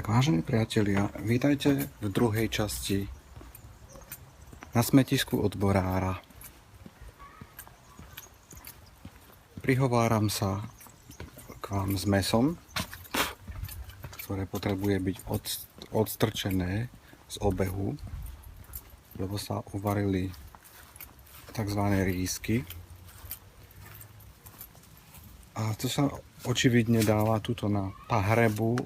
Vážení priatelia, vítajte v druhej časti na smetisku odborára. Prihováram sa k vám s mesom, ktoré potrebuje byť odstrčené z obehu, lebo sa uvarili tzv. Rýsky. A to sa očividne dáva tuto na pahrebu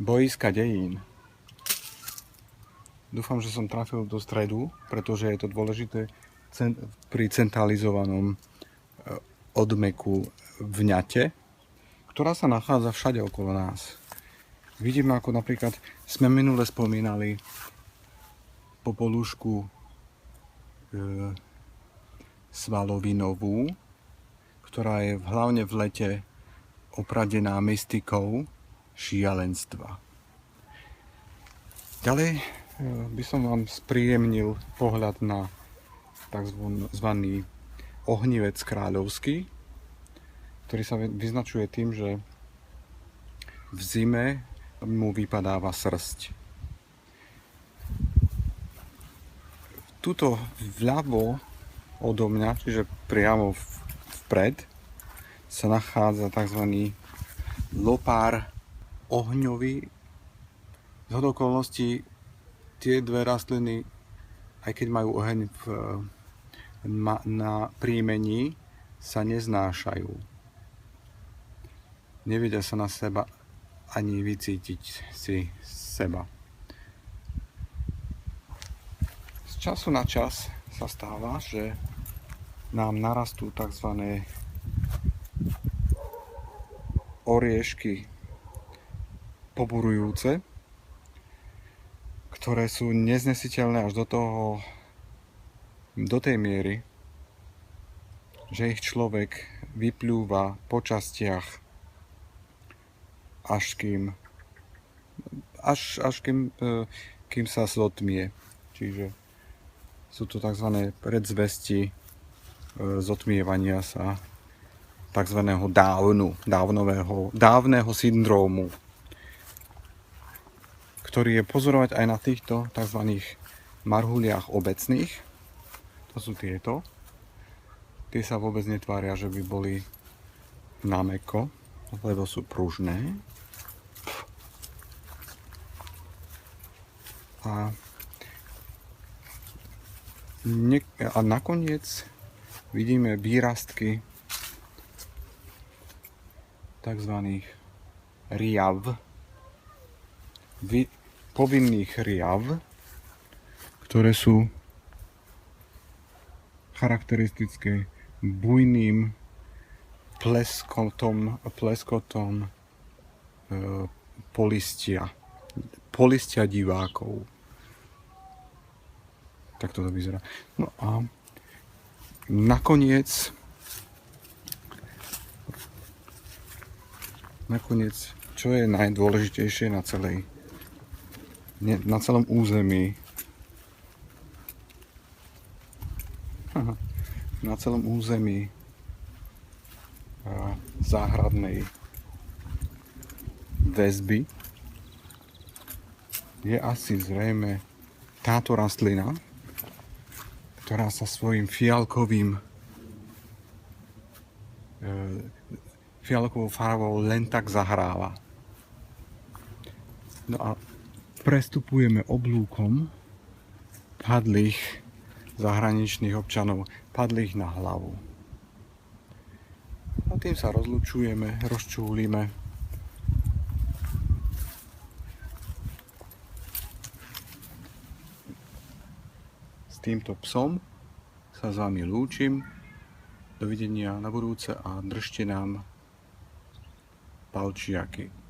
bojiska dejín. Dúfam, že som trafil do stredu, pretože je to dôležité pri centralizovanom odmeku vňate, ktorá sa nachádza všade okolo nás. Vidíme, ako napríklad sme minule spomínali popolušku svalovinovú, ktorá je hlavne v lete opradená mystikou šialenstva. Ďalej by som vám spríjemnil pohľad na tzv. Ohnivec kráľovský, ktorý sa vyznačuje tým, že v zime mu vypadáva srsť. Tuto vľavo odo mňa, čiže priamo vpred, sa nachádza tzv. Lopár ohňový. Z okolností tie dve rastliny, aj keď majú oheň na príjmení, sa neznášajú. Nevedia sa na seba ani vycítiť si seba. Z času na čas sa stáva, že nám narastú tzv. Oriešky poburujúce, ktoré sú neznesiteľné až do tej miery, že ich človek vypľúva po častiach, kým sa zotmie. Čiže sú to tzv. Predzvesti zotmievania sa tzv. Dávneho syndrómu, ktorý je pozorovať aj na týchto tzv. Marhuliach obecných. To sú tieto. Tie sa vôbec netvária, že by boli namäkko, lebo sú pružné. A nakoniec vidíme výrastky tzv. Riav, povinných riav, ktoré sú charakteristické bujným pleskotom polistia divákov. Tak to vyzerá. No a nakoniec, čo je najdôležitejšie na celom území, záhradnej väzby, je asi zrejme táto rastlina, ktorá sa svojím fialkovou farbou len tak zahráva. No a prestupujeme oblúkom padlých zahraničných občanov, padlých na hlavu. A tým sa rozčúlime. S týmto psom sa s vami lúčim. Dovidenia na budúce a držte nám palčiaky.